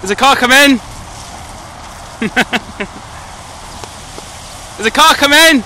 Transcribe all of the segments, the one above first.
There's a car coming! There's a car coming!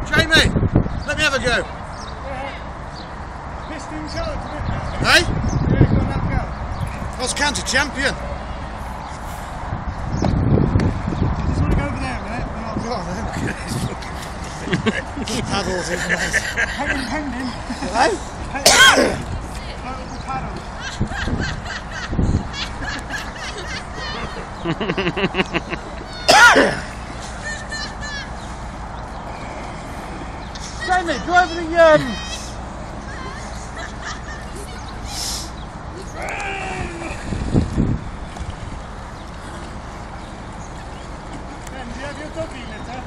Jamie, let me have a go. Piston charge, Hey? yeah, go and have a go. I was county champion. Just want to go over there a minute. And I'll... Oh, look at this fucking paddles in there. Pending. Hey? Floatable paddles. Jamie, go over the Ben, do you have your doggy litter?